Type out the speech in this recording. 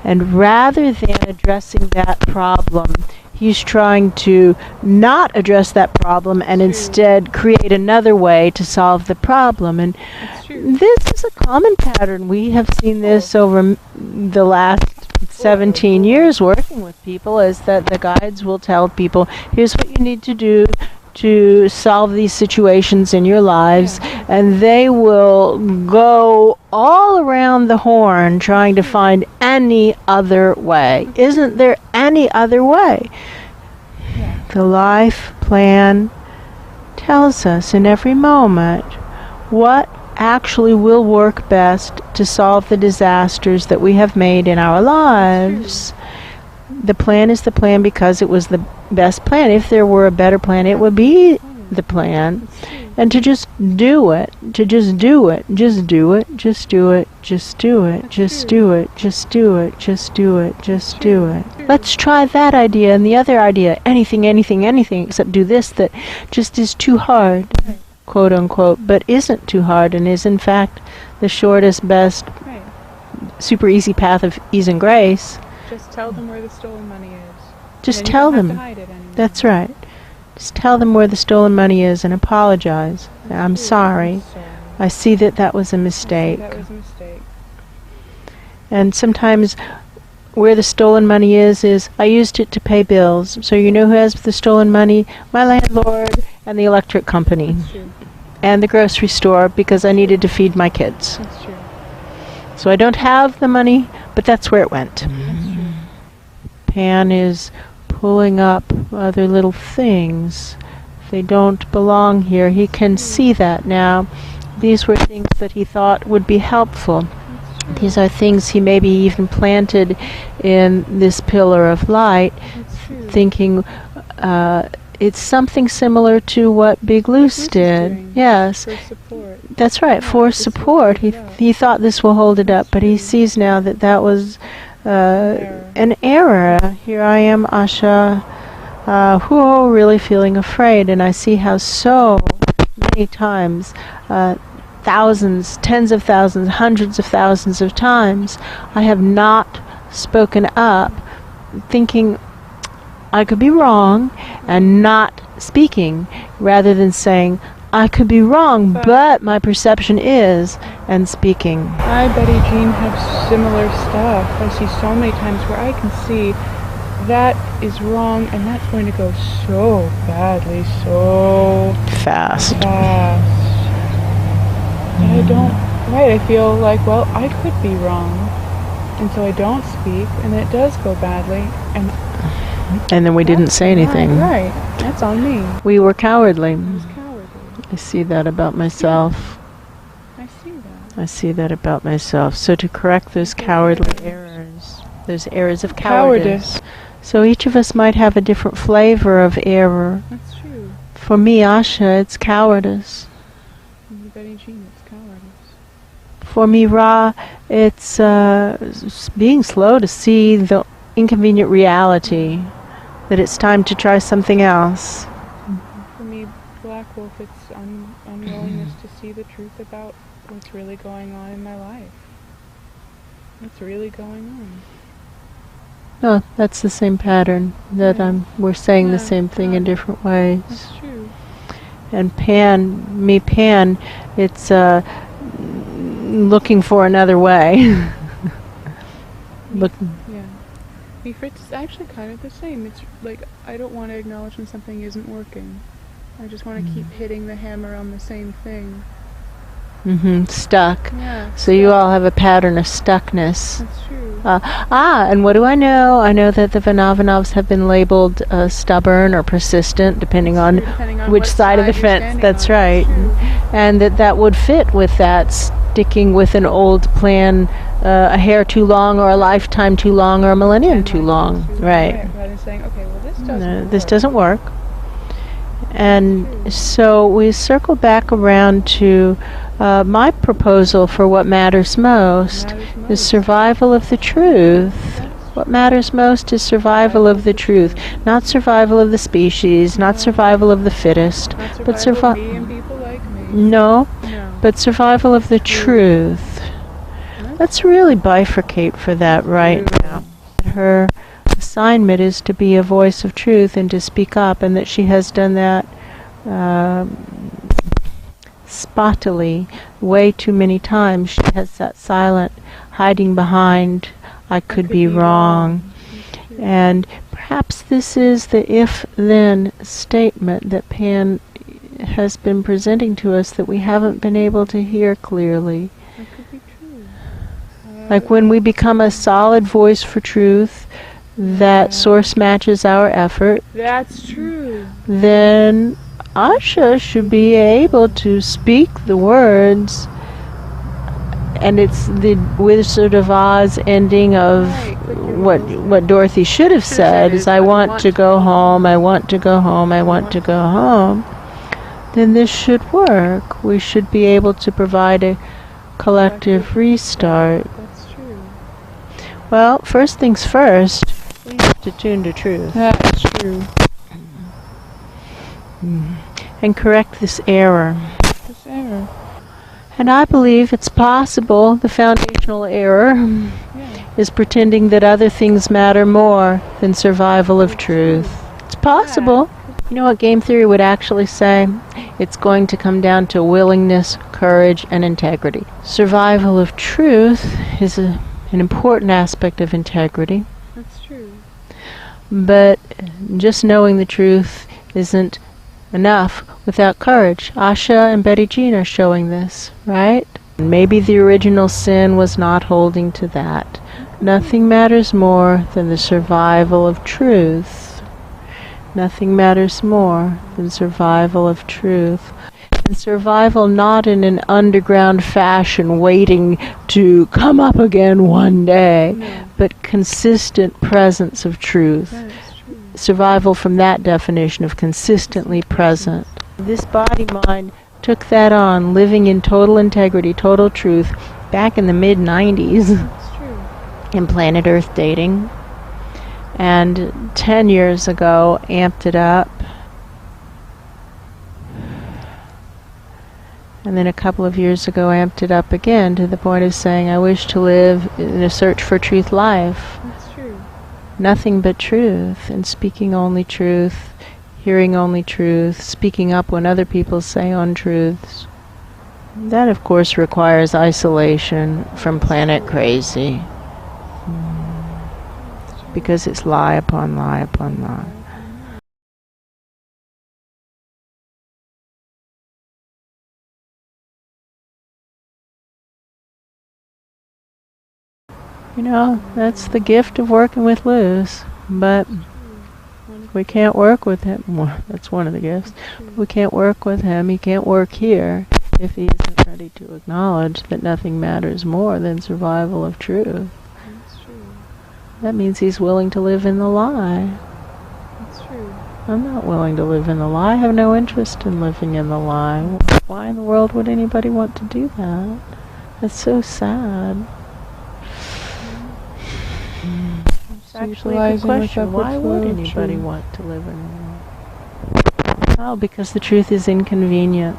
And rather than addressing that problem, he's trying to not address that problem and instead create another way to solve the problem. And this is a common pattern. We have seen this over the last 17 years working with people, is that the guides will tell people, here's what you need to do to solve these situations in your lives, and they will go all around the horn trying to find any other way. Isn't there any other way? The life plan tells us in every moment what actually will work best to solve the disasters that we have made in our lives. The plan is the plan because it was the best plan. If there were a better plan, it would be the plan. And to just do it, to just do it, just do it, just do it, just do it, just do it, just do it, just do it, just do it. Let's try that idea and the other idea. Anything, anything, anything, except do this that just is too hard, quote unquote, but isn't too hard and is in fact the shortest, best, super easy path of ease and grace. Just tell them where the stolen money is. Just tell them. That's right. Just tell them where the stolen money is and apologize. I'm sorry. I see that that was a mistake. That was a mistake. And sometimes where the stolen money is I used it to pay bills. So you know who has the stolen money? My landlord and the electric company. That's true. And the grocery store, because I needed to feed my kids. That's true. So I don't have the money, but that's where it went. That's true. Pan is pulling up other little things. They don't belong here. He can see that now. These were things that he thought would be helpful. These are things he maybe even planted in this pillar of light, thinking it's something similar to what Big Luce did. Yes. For support. That's right, for support. He thought this will hold it up, but he sees now that that was an error. Here I am, Asha, really feeling afraid, and I see how so many times, thousands, tens of thousands, hundreds of thousands of times, I have not spoken up, thinking I could be wrong, and not speaking, rather than saying, I could be wrong, but my perception is, and speaking. I, Betty Jean, have similar stuff. I see so many times where I can see that is wrong, and that's going to go so badly, so fast. And I don't, I feel like, well, I could be wrong, and so I don't speak, and it does go badly, and then we didn't say anything. Right, that's on me. We were cowardly. I was cowardly. I see that about myself. I see that. I see that about myself. So to correct those cowardly errors, those errors of cowardice. So each of us might have a different flavor of error. That's true. For me, Asha, it's cowardice. For Betty Jean, it's cowardice. For me, Ra, it's being slow to see the inconvenient reality that it's time to try something else. For me, Black Wolf, it's unwillingness to see the truth about what's really going on in my life. What's really going on. No, that's the same pattern. That we're saying the same thing in different ways. That's true. And Pan, it's looking for another way. Me, Fritz, is actually kind of the same. It's like, I don't want to acknowledge when something isn't working. I just want to keep hitting the hammer on the same thing. Stuck. Yeah. So you all have a pattern of stuckness. That's true. And what do I know? I know that the Vanovanovs have been labeled stubborn or persistent, depending on which side of the fence. That's right. And that would fit with that, sticking with an old plan, a hair too long, or a lifetime too long, or a millennium too long. Right. Rather than saying, okay, well, this doesn't work. And so we circle back around to my proposal for what matters most is survival of the truth. What matters most is survival of the truth, not survival of the species, not survival of the fittest, but survival of me and people like me. No, but survival of the truth. Let's really bifurcate for that right now. her assignment is to be a voice of truth and to speak up, and that she has done that spottily way too many times. She has sat silent, hiding behind, I could be wrong. And perhaps this is the if-then statement that Pan has been presenting to us that we haven't been able to hear clearly. That could be true. Like when we become a solid voice for truth, that source matches our effort, That's true. then Asha should be able to speak the words, and it's the Wizard of Oz ending of what Dorothy should have said is, I want to go home, I want to go home, I want to go home. Then this should work. We should be able to provide a collective restart. That's true. Well, first things first, we have to tune to truth. That's true. And correct this error. This error. And I believe it's possible the foundational error is pretending that other things matter more than survival of truth. It's possible. You know what game theory would actually say? It's going to come down to willingness, courage, and integrity. Survival of truth is an important aspect of integrity. That's true. But just knowing the truth isn't enough without courage. Asha and Betty Jean are showing this, right? Maybe the original sin was not holding to that. Nothing matters more than the survival of truth. Nothing matters more than survival of truth. And survival not in an underground fashion waiting to come up again one day, but consistent presence of truth. Survival from that definition of consistently present. This body-mind took that on, living in total integrity, total truth, back in the mid-90s That's true. in Planet Earth dating. And 10 years ago, amped it up. And then a couple of years ago, amped it up again to the point of saying, I wish to live in a search for truth life. That's true. Nothing but truth, and speaking only truth, hearing only truth, speaking up when other people say untruths. That, of course, requires isolation from planet crazy. Because it's lie upon lie upon lie. You know, that's the gift of working with Luce, but we can't work with him. Well, that's one of the gifts. We can't work with him. He can't work here if he isn't ready to acknowledge that nothing matters more than survival of truth. That's true. That means he's willing to live in the lie. That's true. I'm not willing to live in the lie. I have no interest in living in the lie. Why in the world would anybody want to do that? That's so sad. It's actually a good question. Why would anybody want to live in the lie? Oh, because the truth is inconvenient.